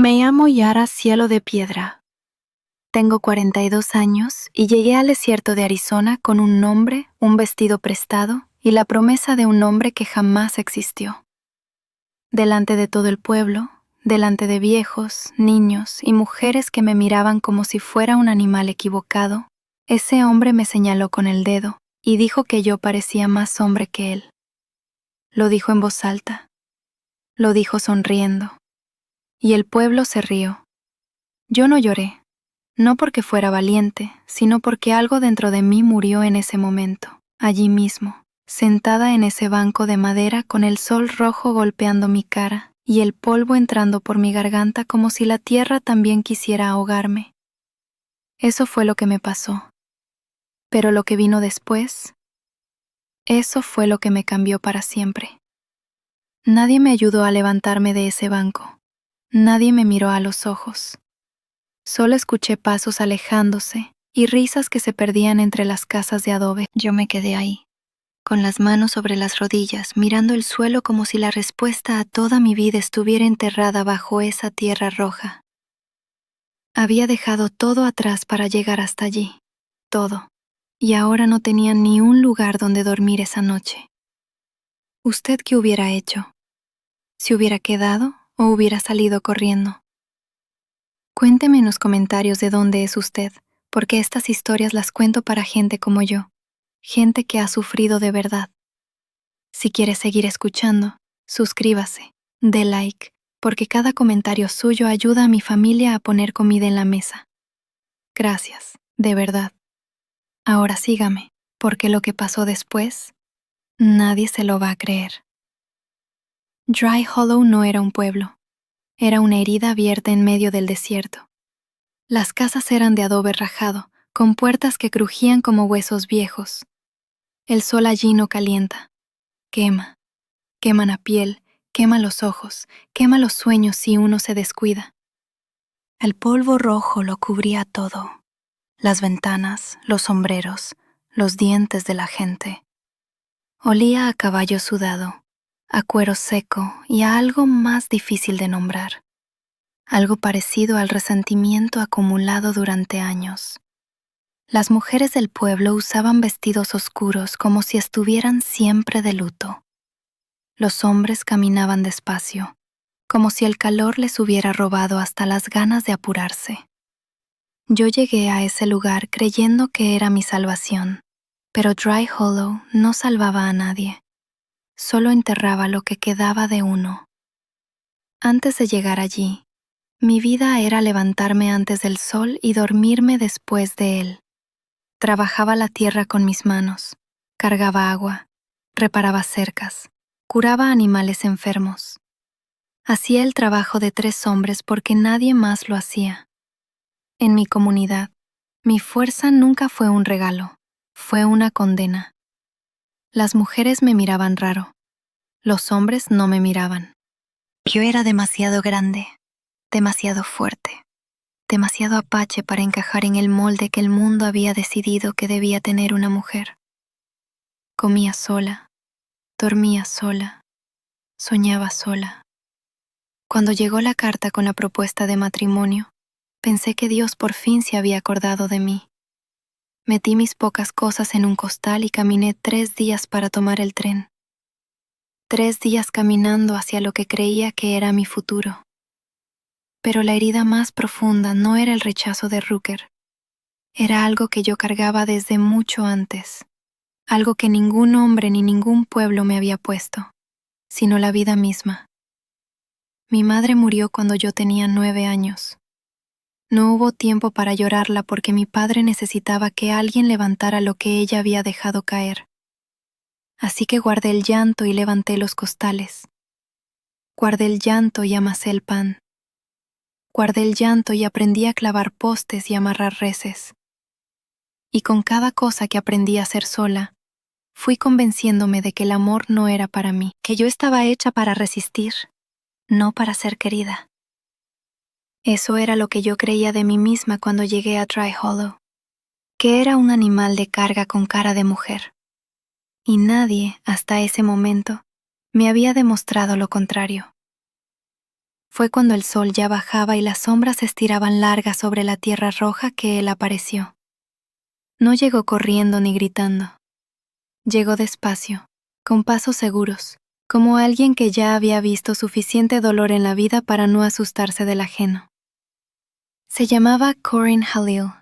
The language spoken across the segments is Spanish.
Me llamo Yara Cielo de Piedra. Tengo 42 años y llegué al desierto de Arizona con un nombre, un vestido prestado y la promesa de un hombre que jamás existió. Delante de todo el pueblo, delante de viejos, niños y mujeres que me miraban como si fuera un animal equivocado, ese hombre me señaló con el dedo y dijo que yo parecía más hombre que él. Lo dijo en voz alta. Lo dijo sonriendo. Y el pueblo se rió. Yo no lloré. No porque fuera valiente, sino porque algo dentro de mí murió en ese momento, allí mismo, sentada en ese banco de madera con el sol rojo golpeando mi cara y el polvo entrando por mi garganta como si la tierra también quisiera ahogarme. Eso fue lo que me pasó. Pero lo que vino después, eso fue lo que me cambió para siempre. Nadie me ayudó a levantarme de ese banco. Nadie me miró a los ojos. Solo escuché pasos alejándose y risas que se perdían entre las casas de adobe. Yo me quedé ahí, con las manos sobre las rodillas, mirando el suelo como si la respuesta a toda mi vida estuviera enterrada bajo esa tierra roja. Había dejado todo atrás para llegar hasta allí, todo, y ahora no tenía ni un lugar donde dormir esa noche. ¿Usted qué hubiera hecho? ¿Se hubiera quedado o hubiera salido corriendo? Cuénteme en los comentarios de dónde es usted, porque estas historias las cuento para gente como yo, gente que ha sufrido de verdad. Si quiere seguir escuchando, suscríbase, dé like, porque cada comentario suyo ayuda a mi familia a poner comida en la mesa. Gracias, de verdad. Ahora sígame, porque lo que pasó después, nadie se lo va a creer. Dry Hollow no era un pueblo, era una herida abierta en medio del desierto. Las casas eran de adobe rajado, con puertas que crujían como huesos viejos. El sol allí no calienta. Quema. Quema la piel, quema los ojos, quema los sueños si uno se descuida. El polvo rojo lo cubría todo. Las ventanas, los sombreros, los dientes de la gente. Olía a caballo sudado, a cuero seco y a algo más difícil de nombrar. Algo parecido al resentimiento acumulado durante años. Las mujeres del pueblo usaban vestidos oscuros como si estuvieran siempre de luto. Los hombres caminaban despacio, como si el calor les hubiera robado hasta las ganas de apurarse. Yo llegué a ese lugar creyendo que era mi salvación, pero Dry Hollow no salvaba a nadie, solo enterraba lo que quedaba de uno. Antes de llegar allí, mi vida era levantarme antes del sol y dormirme después de él. Trabajaba la tierra con mis manos, cargaba agua, reparaba cercas, curaba animales enfermos. Hacía el trabajo de 3 hombres porque nadie más lo hacía. En mi comunidad, mi fuerza nunca fue un regalo, fue una condena. Las mujeres me miraban raro, los hombres no me miraban. Yo era demasiado grande, demasiado fuerte, demasiado apache para encajar en el molde que el mundo había decidido que debía tener una mujer. Comía sola, dormía sola, soñaba sola. Cuando llegó la carta con la propuesta de matrimonio, pensé que Dios por fin se había acordado de mí. Metí mis pocas cosas en un costal y caminé 3 días para tomar el tren. 3 días caminando hacia lo que creía que era mi futuro. Pero la herida más profunda no era el rechazo de Rooker. Era algo que yo cargaba desde mucho antes. Algo que ningún hombre ni ningún pueblo me había puesto, sino la vida misma. Mi madre murió cuando yo tenía 9 años. No hubo tiempo para llorarla porque mi padre necesitaba que alguien levantara lo que ella había dejado caer. Así que guardé el llanto y levanté los costales. Guardé el llanto y amasé el pan. Guardé el llanto y aprendí a clavar postes y amarrar reses. Y con cada cosa que aprendí a hacer sola, fui convenciéndome de que el amor no era para mí, que yo estaba hecha para resistir, no para ser querida. Eso era lo que yo creía de mí misma cuando llegué a Dry Hollow, que era un animal de carga con cara de mujer. Y nadie, hasta ese momento, me había demostrado lo contrario. Fue cuando el sol ya bajaba y las sombras se estiraban largas sobre la tierra roja que él apareció. No llegó corriendo ni gritando. Llegó despacio, con pasos seguros, como alguien que ya había visto suficiente dolor en la vida para no asustarse del ajeno. Se llamaba Corin Halil.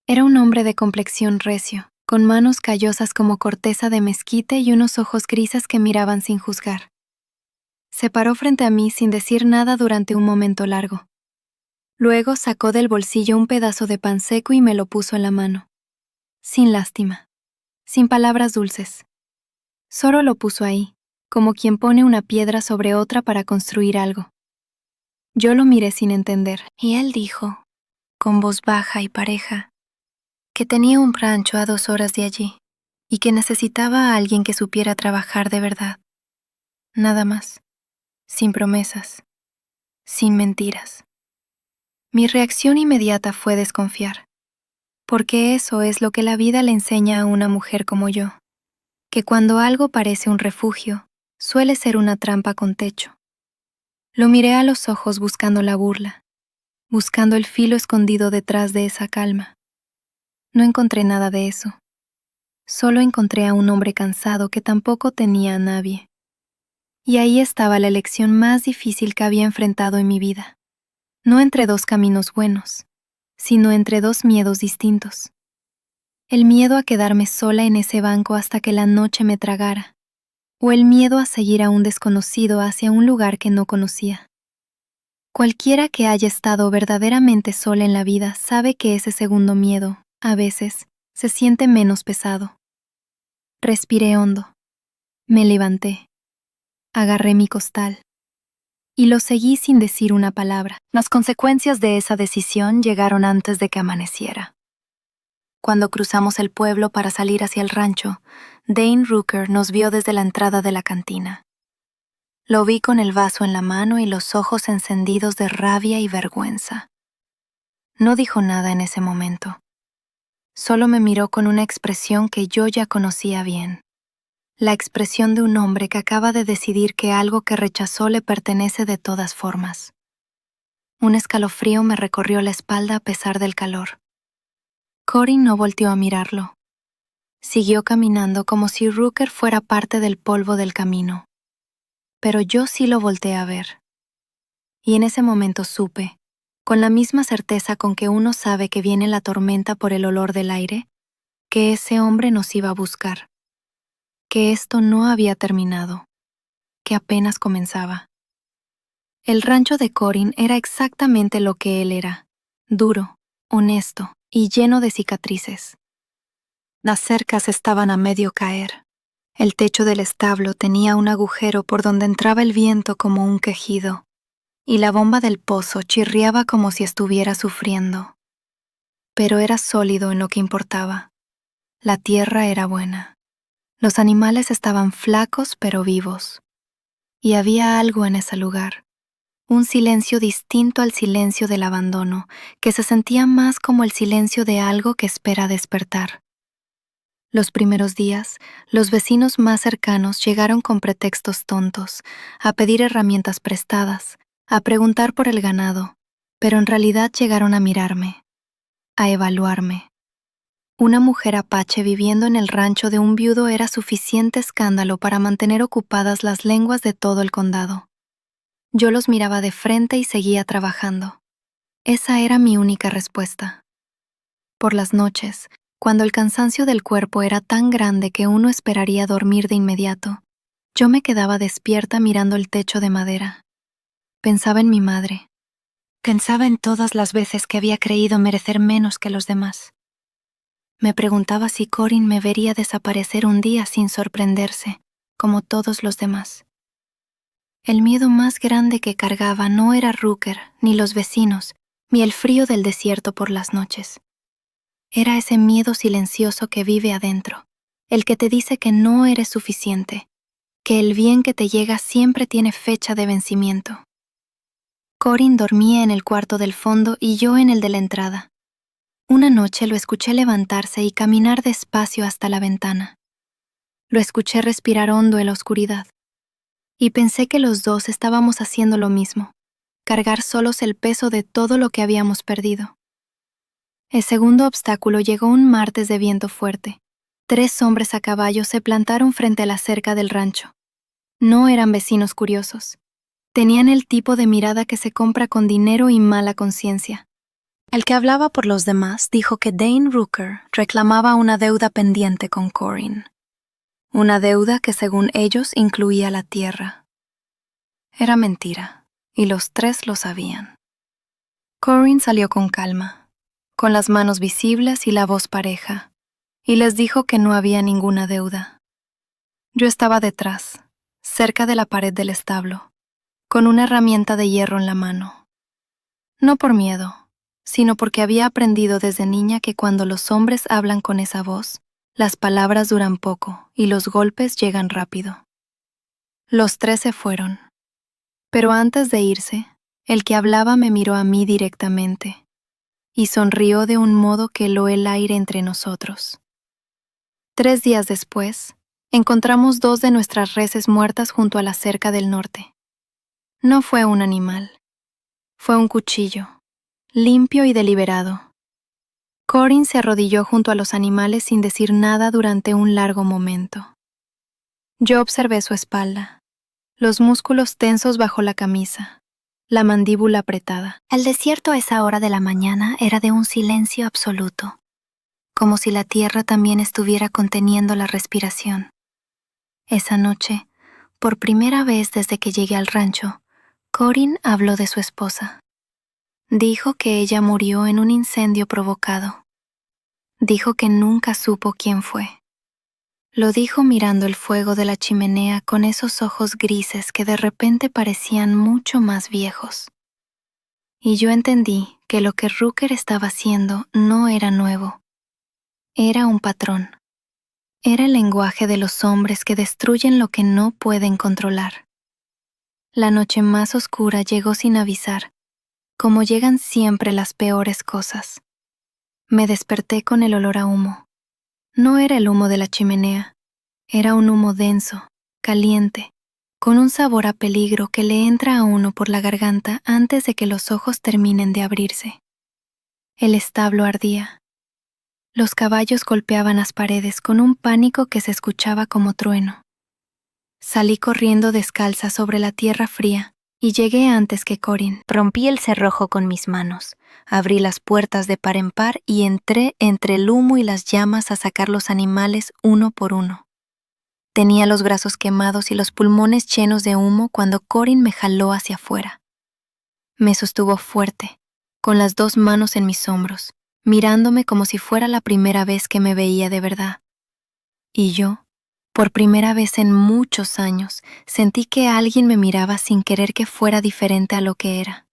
Era un hombre de complexión recio, con manos callosas como corteza de mezquite y unos ojos grises que miraban sin juzgar. Se paró frente a mí sin decir nada durante un momento largo. Luego sacó del bolsillo un pedazo de pan seco y me lo puso en la mano. Sin lástima, sin palabras dulces. Solo lo puso ahí, como quien pone una piedra sobre otra para construir algo. Yo lo miré sin entender, y él dijo, con voz baja y pareja, que tenía un rancho a 2 horas de allí, y que necesitaba a alguien que supiera trabajar de verdad. Nada más, sin promesas, sin mentiras. Mi reacción inmediata fue desconfiar, porque eso es lo que la vida le enseña a una mujer como yo, que cuando algo parece un refugio, suele ser una trampa con techo. Lo miré a los ojos buscando la burla, buscando el filo escondido detrás de esa calma. No encontré nada de eso. Solo encontré a un hombre cansado que tampoco tenía a nadie. Y ahí estaba la elección más difícil que había enfrentado en mi vida. No entre 2 caminos buenos, sino entre 2 miedos distintos. El miedo a quedarme sola en ese banco hasta que la noche me tragara, o el miedo a seguir a un desconocido hacia un lugar que no conocía. Cualquiera que haya estado verdaderamente sola en la vida sabe que ese segundo miedo, a veces, se siente menos pesado. Respiré hondo. Me levanté. Agarré mi costal. Y lo seguí sin decir una palabra. Las consecuencias de esa decisión llegaron antes de que amaneciera. Cuando cruzamos el pueblo para salir hacia el rancho, Dane Rooker nos vio desde la entrada de la cantina. Lo vi con el vaso en la mano y los ojos encendidos de rabia y vergüenza. No dijo nada en ese momento. Solo me miró con una expresión que yo ya conocía bien. La expresión de un hombre que acaba de decidir que algo que rechazó le pertenece de todas formas. Un escalofrío me recorrió la espalda a pesar del calor. Corin no volteó a mirarlo. Siguió caminando como si Rooker fuera parte del polvo del camino. Pero yo sí lo volteé a ver. Y en ese momento supe, con la misma certeza con que uno sabe que viene la tormenta por el olor del aire, que ese hombre nos iba a buscar. Que esto no había terminado, que apenas comenzaba. El rancho de Corin era exactamente lo que él era, duro, honesto y lleno de cicatrices. Las cercas estaban a medio caer. El techo del establo tenía un agujero por donde entraba el viento como un quejido, y la bomba del pozo chirriaba como si estuviera sufriendo. Pero era sólido en lo que importaba. La tierra era buena. Los animales estaban flacos pero vivos. Y había algo en ese lugar. Un silencio distinto al silencio del abandono, que se sentía más como el silencio de algo que espera despertar. Los primeros días, los vecinos más cercanos llegaron con pretextos tontos, a pedir herramientas prestadas, a preguntar por el ganado, pero en realidad llegaron a mirarme, a evaluarme. Una mujer apache viviendo en el rancho de un viudo era suficiente escándalo para mantener ocupadas las lenguas de todo el condado. Yo los miraba de frente y seguía trabajando. Esa era mi única respuesta. Por las noches, cuando el cansancio del cuerpo era tan grande que uno esperaría dormir de inmediato, yo me quedaba despierta mirando el techo de madera. Pensaba en mi madre. Pensaba en todas las veces que había creído merecer menos que los demás. Me preguntaba si Corin me vería desaparecer un día sin sorprenderse, como todos los demás. El miedo más grande que cargaba no era Rooker, ni los vecinos, ni el frío del desierto por las noches. Era ese miedo silencioso que vive adentro, el que te dice que no eres suficiente, que el bien que te llega siempre tiene fecha de vencimiento. Corin dormía en el cuarto del fondo y yo en el de la entrada. Una noche lo escuché levantarse y caminar despacio hasta la ventana. Lo escuché respirar hondo en la oscuridad. Y pensé que los dos estábamos haciendo lo mismo, cargar solos el peso de todo lo que habíamos perdido. El segundo obstáculo llegó un martes de viento fuerte. 3 hombres a caballo se plantaron frente a la cerca del rancho. No eran vecinos curiosos. Tenían el tipo de mirada que se compra con dinero y mala conciencia. El que hablaba por los demás dijo que Dane Rooker reclamaba una deuda pendiente con Corin. Una deuda que según ellos incluía la tierra. Era mentira, y los 3 lo sabían. Corin salió con calma, con las manos visibles y la voz pareja, y les dijo que no había ninguna deuda. Yo estaba detrás, cerca de la pared del establo, con una herramienta de hierro en la mano. No por miedo, sino porque había aprendido desde niña que cuando los hombres hablan con esa voz, las palabras duran poco y los golpes llegan rápido. Los 3 se fueron, pero antes de irse, el que hablaba me miró a mí directamente y sonrió de un modo que heló el aire entre nosotros. 3 días después, encontramos 2 de nuestras reses muertas junto a la cerca del norte. No fue un animal, fue un cuchillo, limpio y deliberado. Corin se arrodilló junto a los animales sin decir nada durante un largo momento. Yo observé su espalda, los músculos tensos bajo la camisa, la mandíbula apretada. El desierto a esa hora de la mañana era de un silencio absoluto, como si la tierra también estuviera conteniendo la respiración. Esa noche, por primera vez desde que llegué al rancho, Corin habló de su esposa. Dijo que ella murió en un incendio provocado. Dijo que nunca supo quién fue. Lo dijo mirando el fuego de la chimenea con esos ojos grises que de repente parecían mucho más viejos. Y yo entendí que lo que Rooker estaba haciendo no era nuevo. Era un patrón. Era el lenguaje de los hombres que destruyen lo que no pueden controlar. La noche más oscura llegó sin avisar, como llegan siempre las peores cosas. Me desperté con el olor a humo. No era el humo de la chimenea, era un humo denso, caliente, con un sabor a peligro que le entra a uno por la garganta antes de que los ojos terminen de abrirse. El establo ardía. Los caballos golpeaban las paredes con un pánico que se escuchaba como trueno. Salí corriendo descalza sobre la tierra fría y llegué antes que Corin. Rompí el cerrojo con mis manos, abrí las puertas de par en par y entré entre el humo y las llamas a sacar los animales uno por uno. Tenía los brazos quemados y los pulmones llenos de humo cuando Corin me jaló hacia afuera. Me sostuvo fuerte, con las 2 manos en mis hombros, mirándome como si fuera la primera vez que me veía de verdad. Y yo, por primera vez en muchos años, sentí que alguien me miraba sin querer que fuera diferente a lo que era.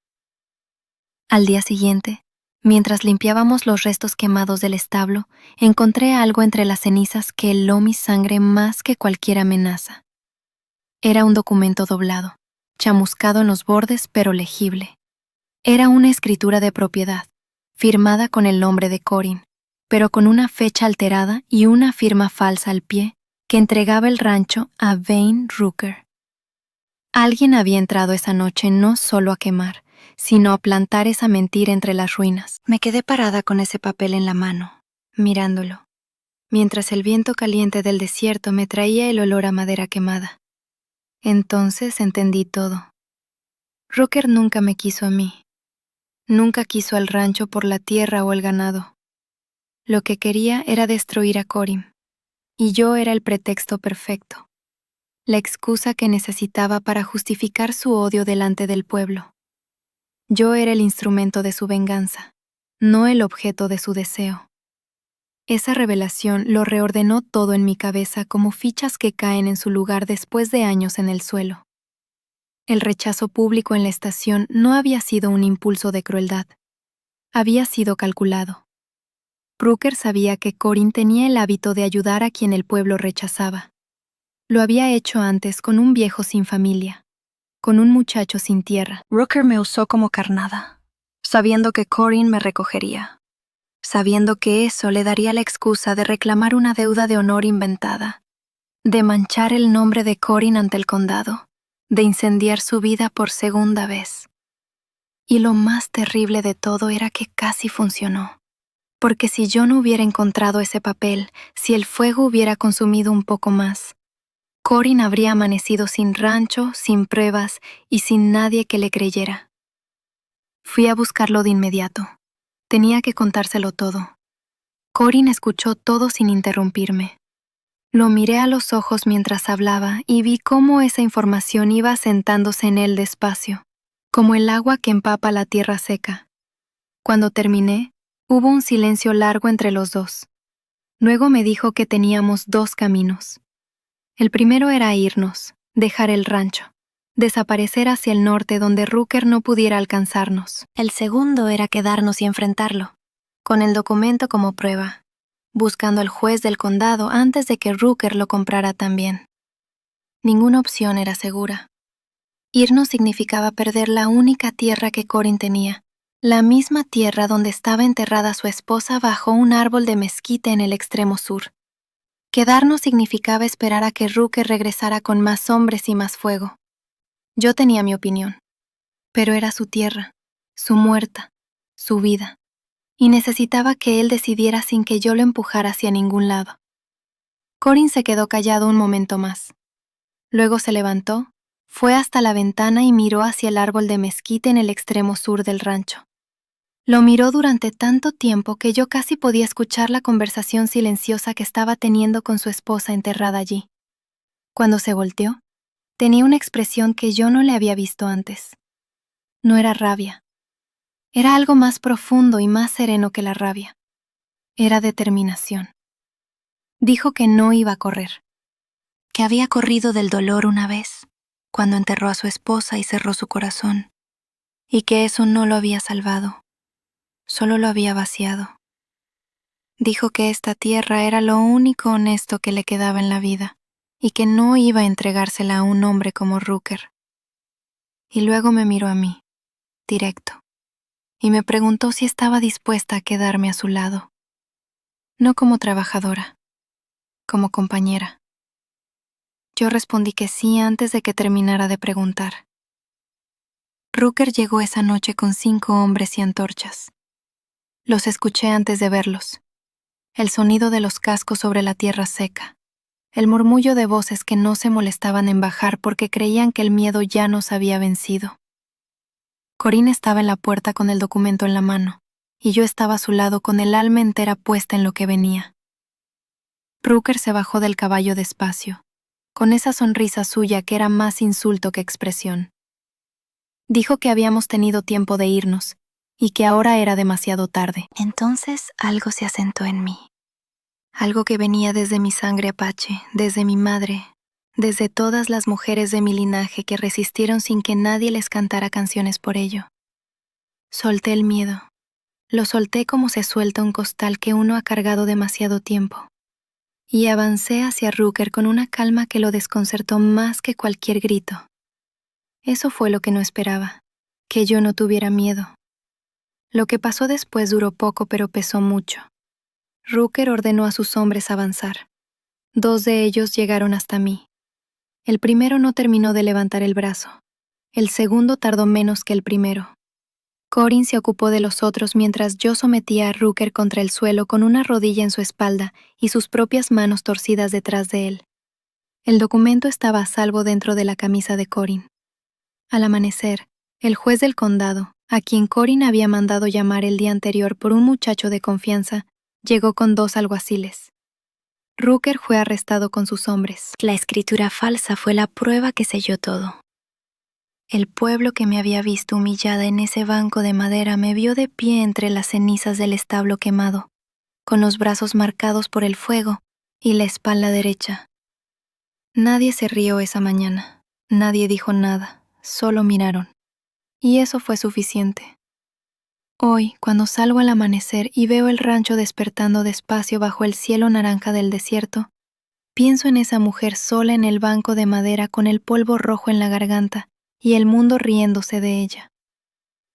Al día siguiente, mientras limpiábamos los restos quemados del establo, encontré algo entre las cenizas que heló mi sangre más que cualquier amenaza. Era un documento doblado, chamuscado en los bordes pero legible. Era una escritura de propiedad, firmada con el nombre de Corin, pero con una fecha alterada y una firma falsa al pie que entregaba el rancho a Dane Rooker. Alguien había entrado esa noche no solo a quemar, sino a plantar esa mentira entre las ruinas. Me quedé parada con ese papel en la mano, mirándolo, mientras el viento caliente del desierto me traía el olor a madera quemada. Entonces entendí todo. Rooker nunca me quiso a mí. Nunca quiso al rancho por la tierra o el ganado. Lo que quería era destruir a Corin, y yo era el pretexto perfecto, la excusa que necesitaba para justificar su odio delante del pueblo. Yo era el instrumento de su venganza, no el objeto de su deseo. Esa revelación lo reordenó todo en mi cabeza como fichas que caen en su lugar después de años en el suelo. El rechazo público en la estación no había sido un impulso de crueldad. Había sido calculado. Rooker sabía que Corin tenía el hábito de ayudar a quien el pueblo rechazaba. Lo había hecho antes con un viejo sin familia, con un muchacho sin tierra. Rooker me usó como carnada, sabiendo que Corin me recogería, sabiendo que eso le daría la excusa de reclamar una deuda de honor inventada, de manchar el nombre de Corin ante el condado, de incendiar su vida por segunda vez. Y lo más terrible de todo era que casi funcionó. Porque si yo no hubiera encontrado ese papel, si el fuego hubiera consumido un poco más, Corin habría amanecido sin rancho, sin pruebas y sin nadie que le creyera. Fui a buscarlo de inmediato. Tenía que contárselo todo. Corin escuchó todo sin interrumpirme. Lo miré a los ojos mientras hablaba y vi cómo esa información iba asentándose en él despacio, como el agua que empapa la tierra seca. Cuando terminé, hubo un silencio largo entre los dos. Luego me dijo que teníamos dos caminos. El primero era irnos, dejar el rancho, desaparecer hacia el norte donde Rooker no pudiera alcanzarnos. El segundo era quedarnos y enfrentarlo, con el documento como prueba, buscando al juez del condado antes de que Rooker lo comprara también. Ninguna opción era segura. Irnos significaba perder la única tierra que Corin tenía, la misma tierra donde estaba enterrada su esposa bajo un árbol de mezquite en el extremo sur. Quedarnos significaba esperar a que Rooker regresara con más hombres y más fuego. Yo tenía mi opinión, pero era su tierra, su muerta, su vida, y necesitaba que él decidiera sin que yo lo empujara hacia ningún lado. Corin se quedó callado un momento más. Luego se levantó, fue hasta la ventana y miró hacia el árbol de mezquite en el extremo sur del rancho. Lo miró durante tanto tiempo que yo casi podía escuchar la conversación silenciosa que estaba teniendo con su esposa enterrada allí. Cuando se volteó, tenía una expresión que yo no le había visto antes. No era rabia. Era algo más profundo y más sereno que la rabia. Era determinación. Dijo que no iba a correr, que había corrido del dolor una vez, cuando enterró a su esposa y cerró su corazón, y que eso no lo había salvado, solo lo había vaciado. Dijo que esta tierra era lo único honesto que le quedaba en la vida, y que no iba a entregársela a un hombre como Rooker. Y luego me miró a mí, directo, y me preguntó si estaba dispuesta a quedarme a su lado, no como trabajadora, como compañera. Yo respondí que sí antes de que terminara de preguntar. Rooker llegó esa noche con 5 hombres y antorchas. Los escuché antes de verlos. El sonido de los cascos sobre la tierra seca. El murmullo de voces que no se molestaban en bajar porque creían que el miedo ya nos había vencido. Corinne estaba en la puerta con el documento en la mano, y yo estaba a su lado con el alma entera puesta en lo que venía. Rooker se bajó del caballo despacio, con esa sonrisa suya que era más insulto que expresión. Dijo que habíamos tenido tiempo de irnos, y que ahora era demasiado tarde. Entonces algo se asentó en mí. Algo que venía desde mi sangre apache, desde mi madre, desde todas las mujeres de mi linaje que resistieron sin que nadie les cantara canciones por ello. Solté el miedo. Lo solté como se suelta un costal que uno ha cargado demasiado tiempo. Y avancé hacia Rooker con una calma que lo desconcertó más que cualquier grito. Eso fue lo que no esperaba, que yo no tuviera miedo. Lo que pasó después duró poco pero pesó mucho. Rooker ordenó a sus hombres avanzar. 2 de ellos llegaron hasta mí. El primero no terminó de levantar el brazo. El segundo tardó menos que el primero. Corin se ocupó de los otros mientras yo sometía a Rooker contra el suelo con una rodilla en su espalda y sus propias manos torcidas detrás de él. El documento estaba a salvo dentro de la camisa de Corin. Al amanecer, el juez del condado, a quien Corin había mandado llamar el día anterior por un muchacho de confianza, llegó con 2 alguaciles. Rooker fue arrestado con sus hombres. La escritura falsa fue la prueba que selló todo. El pueblo que me había visto humillada en ese banco de madera me vio de pie entre las cenizas del establo quemado, con los brazos marcados por el fuego y la espalda derecha. Nadie se rió esa mañana, nadie dijo nada, solo miraron. Y eso fue suficiente. Hoy, cuando salgo al amanecer y veo el rancho despertando despacio bajo el cielo naranja del desierto, pienso en esa mujer sola en el banco de madera con el polvo rojo en la garganta y el mundo riéndose de ella.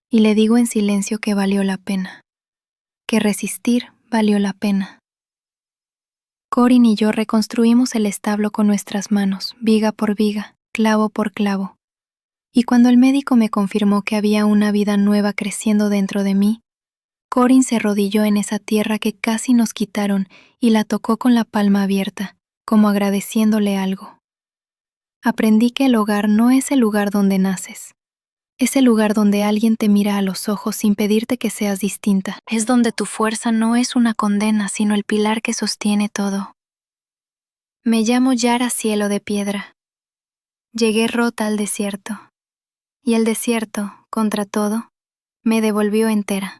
Y le digo en silencio que valió la pena, que resistir valió la pena. Corin y yo reconstruimos el establo con nuestras manos, viga por viga, clavo por clavo. Y cuando el médico me confirmó que había una vida nueva creciendo dentro de mí, Corin se arrodilló en esa tierra que casi nos quitaron y la tocó con la palma abierta, como agradeciéndole algo. Aprendí que el hogar no es el lugar donde naces. Es el lugar donde alguien te mira a los ojos sin pedirte que seas distinta. Es donde tu fuerza no es una condena, sino el pilar que sostiene todo. Me llamo Yara Cielo de Piedra. Llegué rota al desierto. Y el desierto, contra todo, me devolvió entera.